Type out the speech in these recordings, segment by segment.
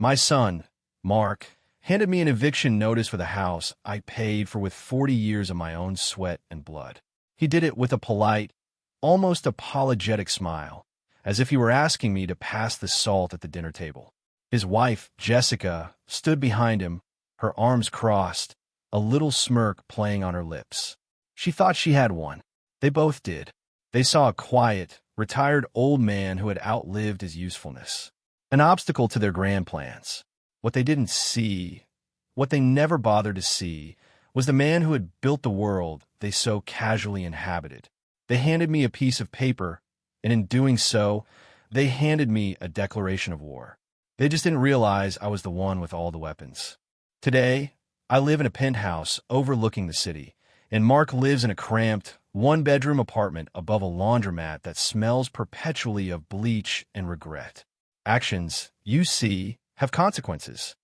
My son, Mark, handed me an eviction notice for the house I paid for with 40 years of my own sweat and blood. He did it with a polite, almost apologetic smile, as if he were asking me to pass the salt at the dinner table. His wife, Jessica, stood behind him, her arms crossed, a little smirk playing on her lips. She thought she had one. They both did. They saw a quiet, retired old man who had outlived his usefulness, an obstacle to their grand plans. What they didn't see, what they never bothered to see, was the man who had built the world they so casually inhabited. They handed me a piece of paper, and in doing so, they handed me a declaration of war. They just didn't realize I was the one with all the weapons. Today, I live in a penthouse overlooking the city, and Mark lives in a cramped, one-bedroom apartment above a laundromat that smells perpetually of bleach and regret. Actions, you see, have consequences.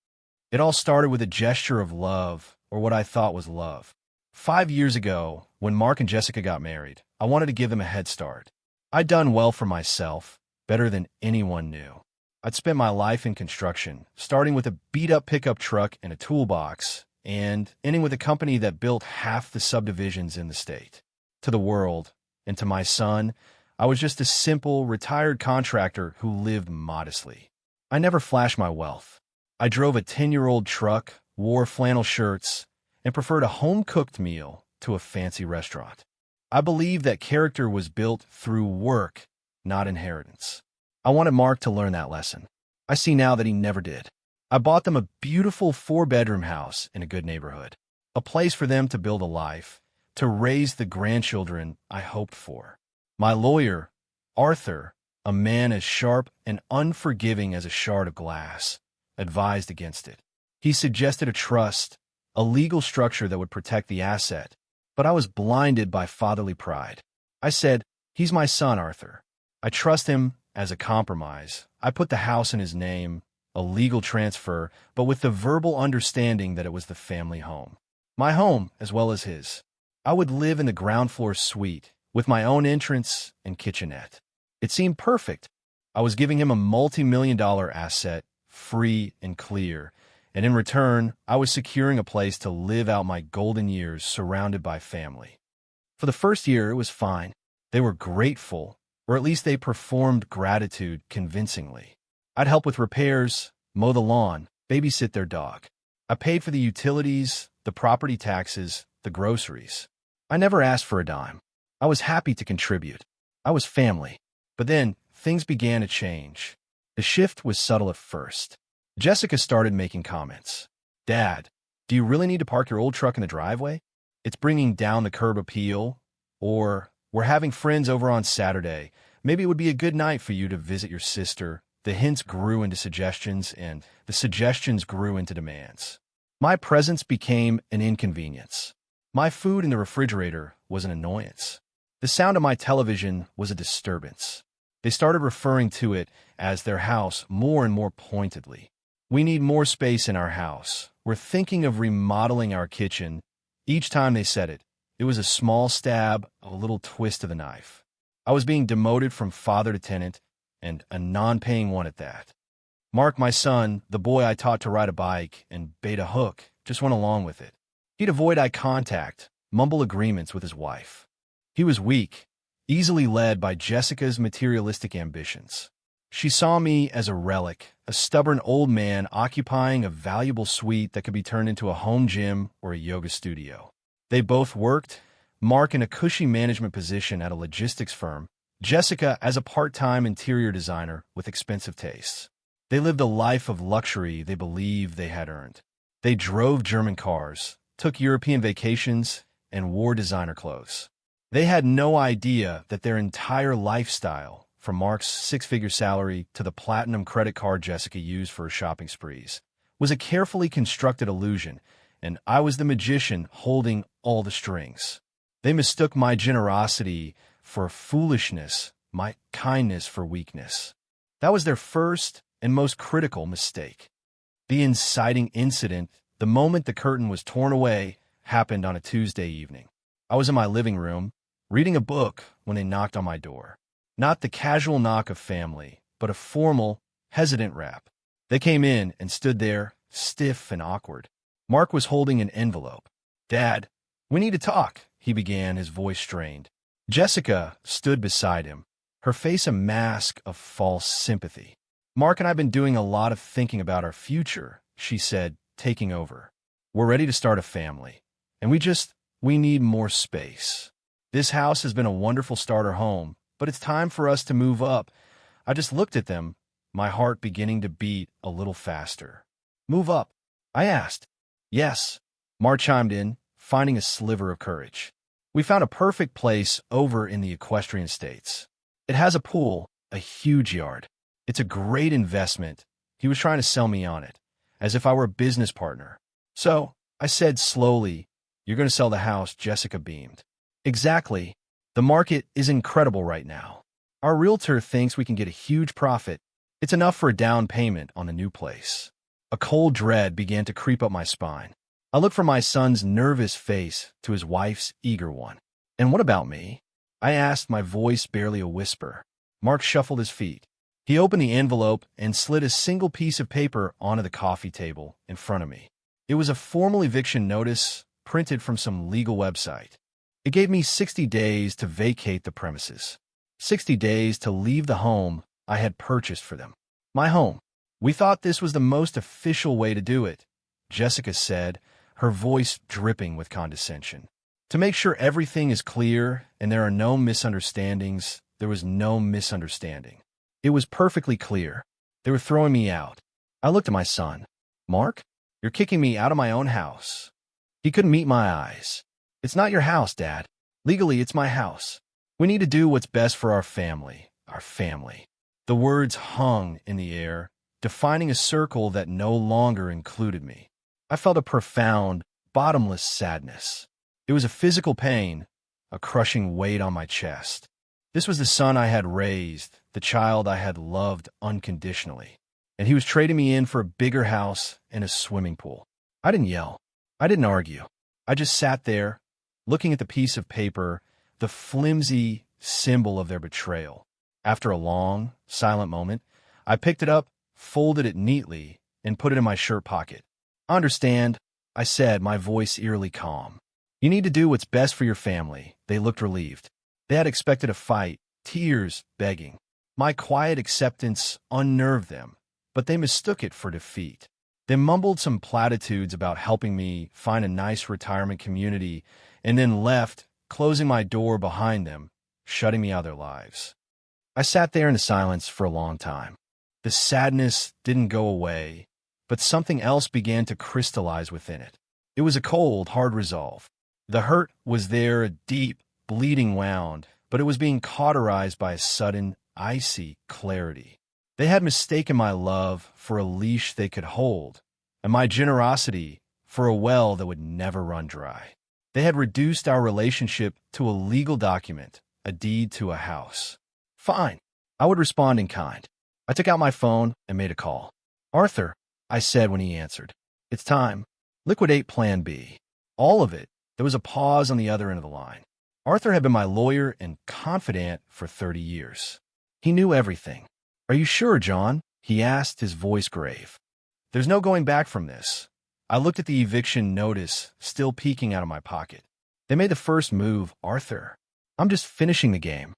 It all started with a gesture of love, or what I thought was love. 5 years ago, when Mark and Jessica got married, I wanted to give them a head start. I'd done well for myself, better than anyone knew. I'd spent my life in construction, starting with a beat-up pickup truck and a toolbox, and ending with a company that built half the subdivisions in the state. To the world, and to my son, I was just a simple, retired contractor who lived modestly. I never flashed my wealth. I drove a 10-year-old truck, wore flannel shirts, and preferred a home-cooked meal to a fancy restaurant. I believed that character was built through work, not inheritance. I wanted Mark to learn that lesson. I see now that he never did. I bought them a beautiful 4-bedroom house in a good neighborhood, a place for them to build a life, to raise the grandchildren I hoped for. My lawyer, Arthur, a man as sharp and unforgiving as a shard of glass, advised against it. He suggested a trust, a legal structure that would protect the asset, but I was blinded by fatherly pride. I said, "He's my son, Arthur. I trust him as a compromise. I put the house in his name, a legal transfer, but with the verbal understanding that it was the family home. My home as well as his. I would live in the ground floor suite, with my own entrance and kitchenette. It seemed perfect. I was giving him a multi-million-dollar asset, free and clear, and in return, I was securing a place to live out my golden years surrounded by family. For the first year, it was fine. They were grateful, or at least they performed gratitude convincingly. I'd help with repairs, mow the lawn, babysit their dog. I paid for the utilities, the property taxes, the groceries. I never asked for a dime. I was happy to contribute. I was family. But then, things began to change. The shift was subtle at first. Jessica started making comments. "Dad, do you really need to park your old truck in the driveway? It's bringing down the curb appeal." Or, "We're having friends over on Saturday. Maybe it would be a good night for you to visit your sister." The hints grew into suggestions, and the suggestions grew into demands. My presence became an inconvenience. My food in the refrigerator was an annoyance. The sound of my television was a disturbance. They started referring to it as their house more and more pointedly. "We need more space in our house. We're thinking of remodeling our kitchen." Each time they said it, it was a small stab, a little twist of the knife. I was being demoted from father to tenant, and a non-paying one at that. Mark, my son, the boy I taught to ride a bike and bait a hook, just went along with it. He'd avoid eye contact, mumble agreements with his wife. He was weak, easily led by Jessica's materialistic ambitions. She saw me as a relic, a stubborn old man occupying a valuable suite that could be turned into a home gym or a yoga studio. They both worked, Mark in a cushy management position at a logistics firm, Jessica as a part-time interior designer with expensive tastes. They lived a life of luxury they believed they had earned. They drove German cars, took European vacations, and wore designer clothes. They had no idea that their entire lifestyle, from Mark's 6-figure salary to the platinum credit card Jessica used for her shopping sprees, was a carefully constructed illusion, and I was the magician holding all the strings. They mistook my generosity for foolishness, my kindness for weakness. That was their first and most critical mistake. The inciting incident, the moment the curtain was torn away, happened on a Tuesday evening. I was in my living room, reading a book, when they knocked on my door. Not the casual knock of family, but a formal, hesitant rap. They came in and stood there, stiff and awkward. Mark was holding an envelope. "Dad, we need to talk," he began, his voice strained. Jessica stood beside him, her face a mask of false sympathy. "Mark and I have been doing a lot of thinking about our future," she said, taking over. "We're ready to start a family, and we need more space. This house has been a wonderful starter home, but it's time for us to move up." I just looked at them, my heart beginning to beat a little faster. "Move up?" I asked. "Yes," Mark chimed in, finding a sliver of courage. "We found a perfect place over in the Equestrian States. It has a pool, a huge yard. It's a great investment." He was trying to sell me on it, as if I were a business partner. "So," I said slowly, "you're going to sell the house?" Jessica beamed. "Exactly. The market is incredible right now. Our realtor thinks we can get a huge profit. It's enough for a down payment on a new place." A cold dread began to creep up my spine. I looked from my son's nervous face to his wife's eager one. "And what about me?" I asked, my voice barely a whisper. Mark shuffled his feet. He opened the envelope and slid a single piece of paper onto the coffee table in front of me. It was a formal eviction notice printed from some legal website. It gave me 60 days to vacate the premises. 60 days to leave the home I had purchased for them. My home. "We thought this was the most official way to do it," Jessica said, her voice dripping with condescension. "To make sure everything is clear and there are no misunderstandings." There was no misunderstanding. It was perfectly clear. They were throwing me out. I looked at my son. "Mark, you're kicking me out of my own house." He couldn't meet my eyes. "It's not your house, Dad. Legally, it's my house. We need to do what's best for our family. Our family." The words hung in the air, defining a circle that no longer included me. I felt a profound, bottomless sadness. It was a physical pain, a crushing weight on my chest. This was the son I had raised, the child I had loved unconditionally, and he was trading me in for a bigger house and a swimming pool. I didn't yell. I didn't argue. I just sat there, looking at the piece of paper, the flimsy symbol of their betrayal. After a long, silent moment, I picked it up, folded it neatly, and put it in my shirt pocket. "I understand," I said, my voice eerily calm. "You need to do what's best for your family." They looked relieved. They had expected a fight, tears, begging. My quiet acceptance unnerved them, but they mistook it for defeat. They mumbled some platitudes about helping me find a nice retirement community, and then left, closing my door behind them, shutting me out of their lives. I sat there in silence for a long time. The sadness didn't go away, but something else began to crystallize within it. It was a cold, hard resolve. The hurt was there, a deep, bleeding wound, but it was being cauterized by a sudden, icy clarity. They had mistaken my love for a leash they could hold, and my generosity for a well that would never run dry. They had reduced our relationship to a legal document, a deed to a house. Fine, I would respond in kind. I took out my phone and made a call. "Arthur," I said when he answered. "It's time. Liquidate Plan B. All of it." There was a pause on the other end of the line. Arthur had been my lawyer and confidant for 30 years. He knew everything. "Are you sure, John?" he asked, his voice grave. "There's no going back from this." I looked at the eviction notice, still peeking out of my pocket. "They made the first move, Arthur. I'm just finishing the game."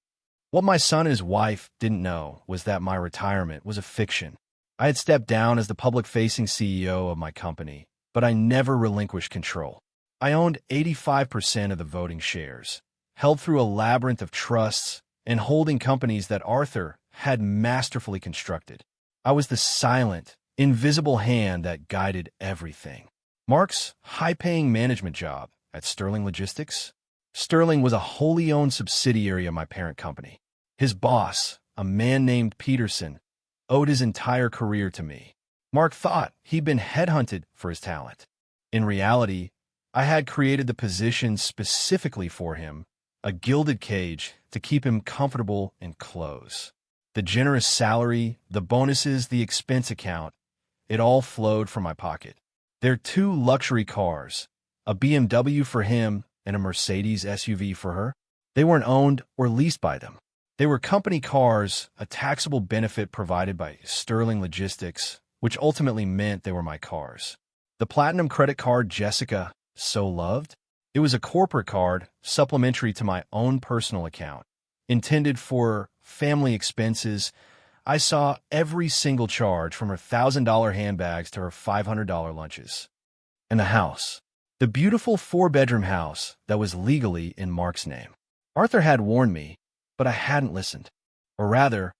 What my son and his wife didn't know was that my retirement was a fiction. I had stepped down as the public-facing CEO of my company, but I never relinquished control. I owned 85% of the voting shares, held through a labyrinth of trusts and holding companies that Arthur had masterfully constructed. I was the silent, invisible hand that guided everything. Mark's high-paying management job at Sterling Logistics. Sterling was a wholly owned subsidiary of my parent company. His boss, a man named Peterson, owed his entire career to me. Mark thought he'd been headhunted for his talent. In reality, I had created the position specifically for him, a gilded cage to keep him comfortable and close. The generous salary, the bonuses, the expense account, it all flowed from my pocket. Their 2 luxury cars, a BMW for him and a Mercedes SUV for her, they weren't owned or leased by them. They were company cars, a taxable benefit provided by Sterling Logistics, which ultimately meant they were my cars. The Platinum credit card Jessica so loved? It was a corporate card, supplementary to my own personal account. Intended for family expenses, I saw every single charge from her $1,000 handbags to her $500 lunches. And the house. The beautiful 4-bedroom house that was legally in Mark's name. Arthur had warned me, but I hadn't listened. Or rather,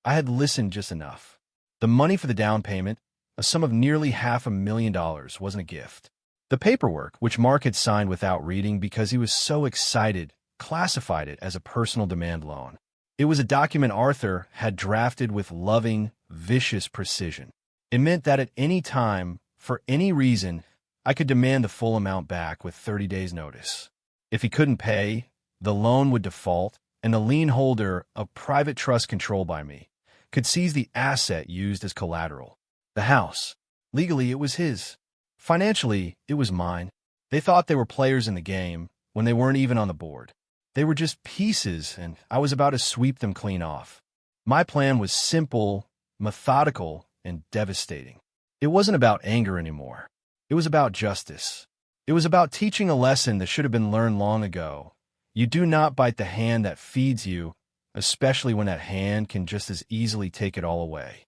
I had listened just enough. The money for the down payment, a sum of nearly $500,000, wasn't a gift. The paperwork, which Mark had signed without reading because he was so excited, classified it as a personal demand loan. It was a document Arthur had drafted with loving, vicious precision. It meant that at any time, for any reason, I could demand the full amount back with 30 days' notice. If he couldn't pay, the loan would default, and the lien holder, a private trust controlled by me, could seize the asset used as collateral. The house. Legally, it was his. Financially, it was mine. They thought they were players in the game when they weren't even on the board. They were just pieces, and I was about to sweep them clean off. My plan was simple, methodical, and devastating. It wasn't about anger anymore. It was about justice. It was about teaching a lesson that should have been learned long ago. You do not bite the hand that feeds you, especially when that hand can just as easily take it all away.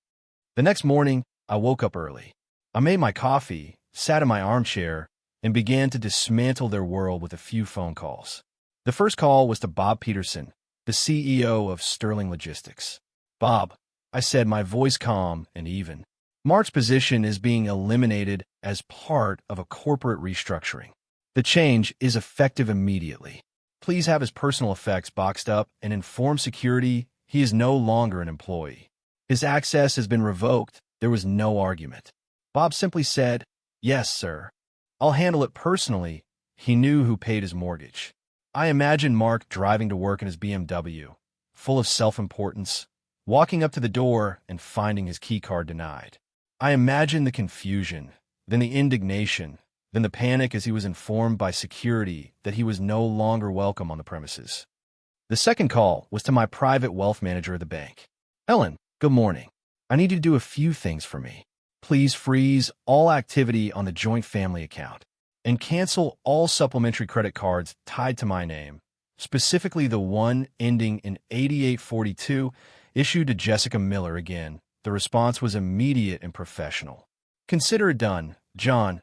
The next morning, I woke up early. I made my coffee, sat in my armchair, and began to dismantle their world with a few phone calls. The first call was to Bob Peterson, the CEO of Sterling Logistics. "Bob," I said, my voice calm and even. "Mark's position is being eliminated as part of a corporate restructuring. The change is effective immediately. Please have his personal effects boxed up and inform security he is no longer an employee. His access has been revoked." There was no argument. Bob simply said, "Yes, sir. I'll handle it personally." He knew who paid his mortgage. I imagined Mark driving to work in his BMW, full of self-importance, walking up to the door and finding his keycard denied. I imagined the confusion, then the indignation, then the panic as he was informed by security that he was no longer welcome on the premises. The second call was to my private wealth manager at the bank. "Ellen, good morning. I need you to do a few things for me. Please freeze all activity on the joint family account and cancel all supplementary credit cards tied to my name, specifically the one ending in 8842 issued to Jessica Miller again." The response was immediate and professional. "Consider it done, John."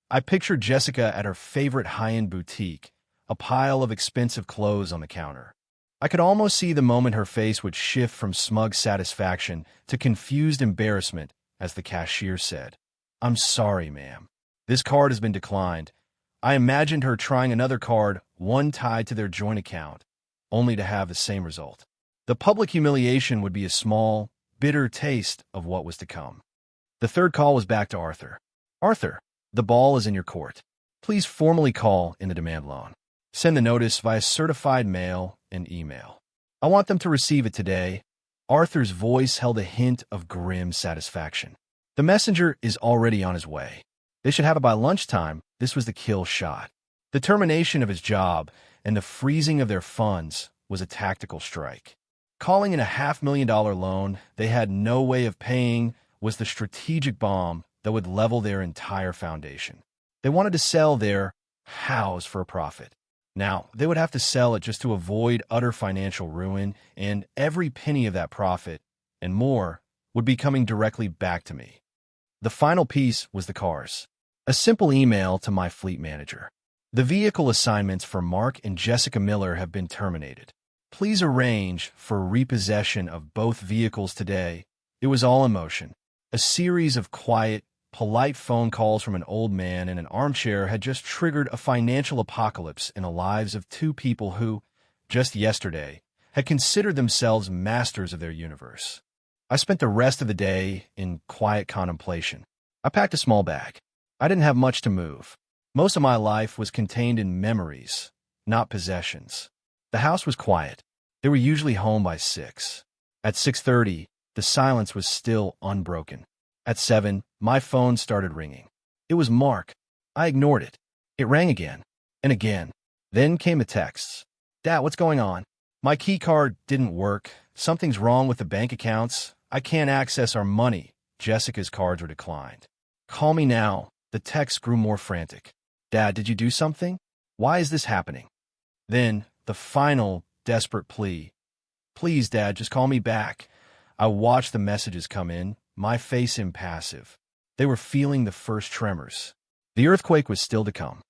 I pictured Jessica at her favorite high-end boutique, a pile of expensive clothes on the counter. I could almost see the moment her face would shift from smug satisfaction to confused embarrassment as the cashier said, "I'm sorry, ma'am. This card has been declined." I imagined her trying another card, one tied to their joint account, only to have the same result. The public humiliation would be a small, bitter taste of what was to come. The third call was back to Arthur. "Arthur, the ball is in your court. Please formally call in the demand loan. Send the notice via certified mail and email. I want them to receive it today." Arthur's voice held a hint of grim satisfaction. "The messenger is already on his way. They should have it by lunchtime." This was the kill shot. The termination of his job and the freezing of their funds was a tactical strike. Calling in a $500,000 loan they had no way of paying was the strategic bomb that would level their entire foundation. They wanted to sell their house for a profit. Now, they would have to sell it just to avoid utter financial ruin, and every penny of that profit, and more, would be coming directly back to me. The final piece was the cars. A simple email to my fleet manager. "The vehicle assignments for Mark and Jessica Miller have been terminated. Please arrange for repossession of both vehicles today." It was all in motion. A series of quiet, polite phone calls from an old man in an armchair had just triggered a financial apocalypse in the lives of two people who, just yesterday, had considered themselves masters of their universe. I spent the rest of the day in quiet contemplation. I packed a small bag. I didn't have much to move. Most of my life was contained in memories, not possessions. The house was quiet. They were usually home by 6. At 6:30, the silence was still unbroken. At 7, my phone started ringing. It was Mark. I ignored it. It rang again and again. Then came the texts. "Dad, what's going on? My key card didn't work. Something's wrong with the bank accounts. I can't access our money." Jessica's cards were declined. Call me now. The text grew more frantic. Dad, did you do something? Why is this happening? Then, the final, desperate plea. Please, Dad, just call me back. I watched the messages come in, my face impassive. They were feeling the first tremors. The earthquake was still to come.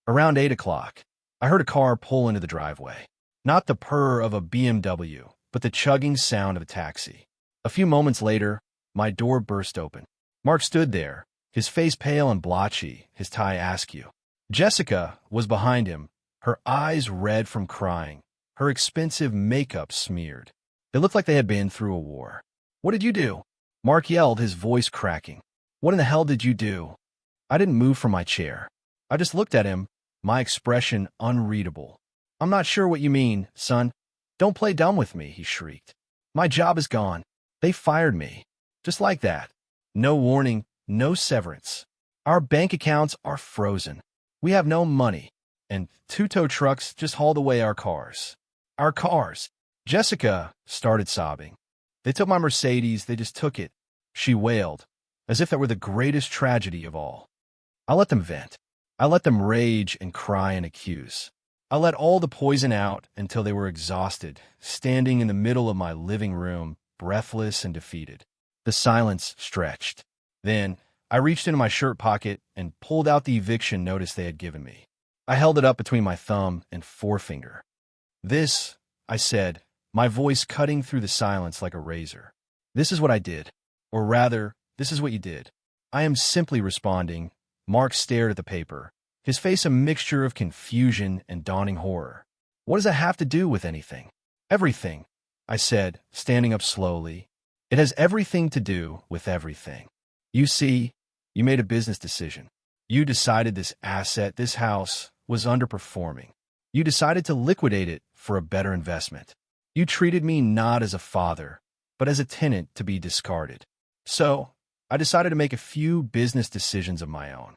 Around 8 o'clock, I heard a car pull into the driveway. Not the purr of a BMW, but the chugging sound of a taxi. A few moments later, my door burst open. Mark stood there, his face pale and blotchy, his tie askew. Jessica was behind him, her eyes red from crying, her expensive makeup smeared. They looked like they had been through a war. What did you do? Mark yelled, his voice cracking. What in the hell did you do? I didn't move from my chair. I just looked at him, my expression unreadable. I'm not sure what you mean, son. Don't play dumb with me, he shrieked. My job is gone. They fired me. Just like that. No warning, no severance. Our bank accounts are frozen. We have no money. And 2 tow trucks just hauled away our cars. Our cars. Jessica started sobbing. They took my Mercedes, they just took it. She wailed, as if that were the greatest tragedy of all. I let them vent. I let them rage and cry and accuse. I let all the poison out until they were exhausted, standing in the middle of my living room, breathless and defeated. The silence stretched. Then, I reached into my shirt pocket and pulled out the eviction notice they had given me. I held it up between my thumb and forefinger. This, I said, my voice cutting through the silence like a razor. This is what I did. Or rather, this is what you did. I am simply responding. Mark stared at the paper, his face a mixture of confusion and dawning horror. What does that have to do with anything? Everything, I said, standing up slowly. It has everything to do with everything. You see, you made a business decision. You decided this asset, this house, was underperforming. You decided to liquidate it for a better investment. You treated me not as a father, but as a tenant to be discarded. So, I decided to make a few business decisions of my own.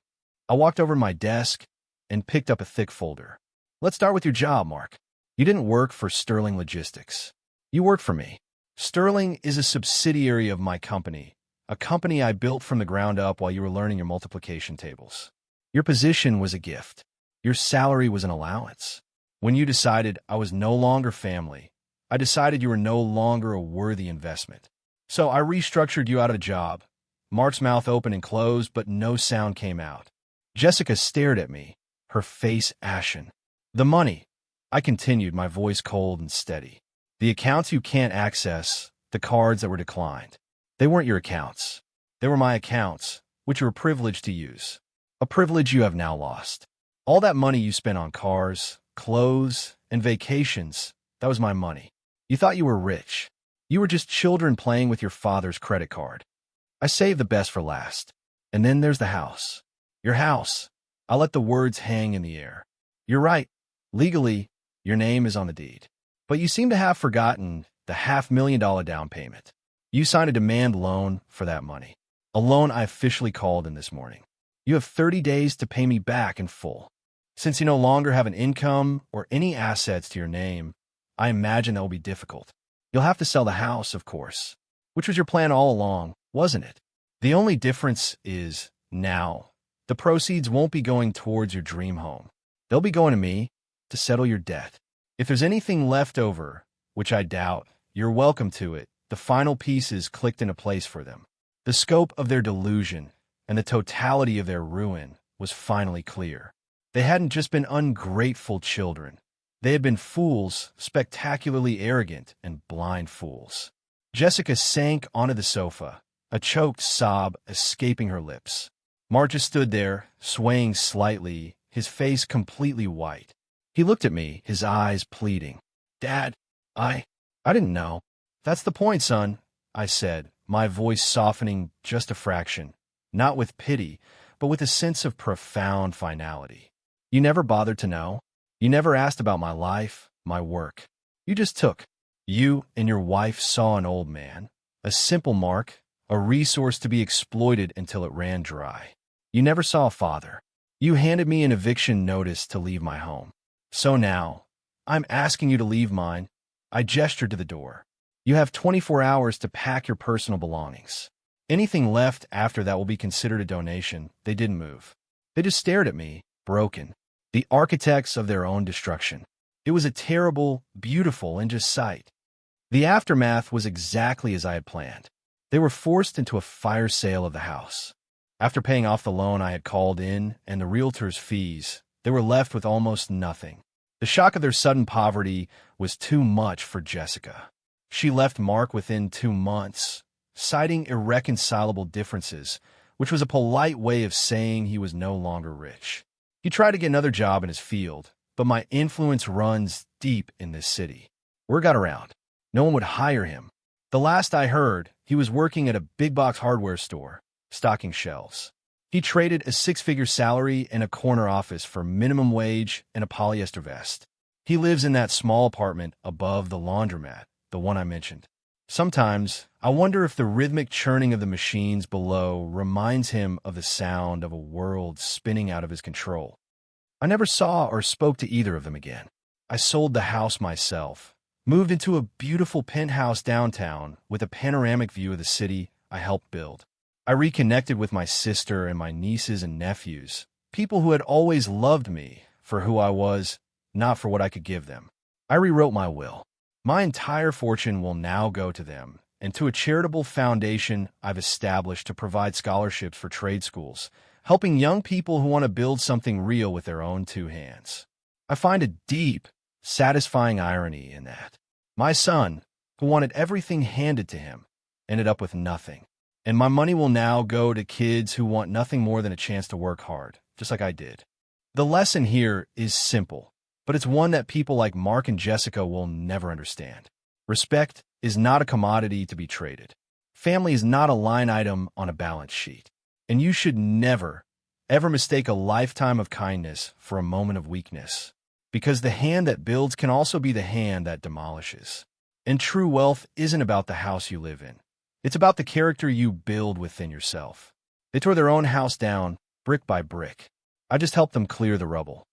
I walked over to my desk and picked up a thick folder. Let's start with your job, Mark. You didn't work for Sterling Logistics. You worked for me. Sterling is a subsidiary of my company, a company I built from the ground up while you were learning your multiplication tables. Your position was a gift. Your salary was an allowance. When you decided I was no longer family, I decided you were no longer a worthy investment. So I restructured you out of a job. Mark's mouth opened and closed, but no sound came out. Jessica stared at me, her face ashen. The money, I continued, my voice cold and steady. The accounts you can't access, the cards that were declined. They weren't your accounts. They were my accounts, which you were privileged to use. A privilege you have now lost. All that money you spent on cars, clothes, and vacations, that was my money. You thought you were rich. You were just children playing with your father's credit card. I saved the best for last. And then there's the house. Your house. I let the words hang in the air. You're right. Legally, your name is on the deed. But you seem to have forgotten the $500,000 down payment. You signed a demand loan for that money. A loan I officially called in this morning. You have 30 days to pay me back in full. Since you no longer have an income or any assets to your name, I imagine that will be difficult. You'll have to sell the house, of course, which was your plan all along, wasn't it? The only difference is, now, the proceeds won't be going towards your dream home. They'll be going to me to settle your debt. If there's anything left over, which I doubt, you're welcome to it. The final pieces clicked into place for them. The scope of their delusion and the totality of their ruin was finally clear. They hadn't just been ungrateful children. They had been fools, spectacularly arrogant and blind fools. Jessica sank onto the sofa, a choked sob escaping her lips. Mark just stood there, swaying slightly, his face completely white. He looked at me, his eyes pleading. Dad, I didn't know. That's the point, son, I said, my voice softening just a fraction, not with pity, but with a sense of profound finality. You never bothered to know. You never asked about my life, my work. You just took. You and your wife saw an old man, a simple Mark, a resource to be exploited until it ran dry. You never saw a father. You handed me an eviction notice to leave my home. So now, I'm asking you to leave mine. I gestured to the door. You have 24 hours to pack your personal belongings. Anything left after that will be considered a donation. They didn't move. They just stared at me, broken, the architects of their own destruction. It was a terrible, beautiful, and just sight. The aftermath was exactly as I had planned. They were forced into a fire sale of the house. After paying off the loan I had called in and the realtor's fees, they were left with almost nothing. The shock of their sudden poverty was too much for Jessica. She left Mark within 2 months, citing irreconcilable differences, which was a polite way of saying he was no longer rich. He tried to get another job in his field, but my influence runs deep in this city. Word got around. No one would hire him. The last I heard, he was working at a big-box hardware store, stocking shelves. He traded a 6-figure salary and a corner office for minimum wage and a polyester vest. He lives in that small apartment above the laundromat, the one I mentioned. Sometimes, I wonder if the rhythmic churning of the machines below reminds him of the sound of a world spinning out of his control. I never saw or spoke to either of them again. I sold the house myself, moved into a beautiful penthouse downtown with a panoramic view of the city I helped build. I reconnected with my sister and my nieces and nephews, people who had always loved me for who I was, not for what I could give them. I rewrote my will. My entire fortune will now go to them and to a charitable foundation I've established to provide scholarships for trade schools, helping young people who want to build something real with their own 2 hands. I find a deep, satisfying irony in that. My son, who wanted everything handed to him, ended up with nothing. And my money will now go to kids who want nothing more than a chance to work hard, just like I did. The lesson here is simple, but it's one that people like Mark and Jessica will never understand. Respect is not a commodity to be traded. Family is not a line item on a balance sheet. And you should never, ever mistake a lifetime of kindness for a moment of weakness, because the hand that builds can also be the hand that demolishes. And true wealth isn't about the house you live in. It's about the character you build within yourself. They tore their own house down, brick by brick. I just helped them clear the rubble.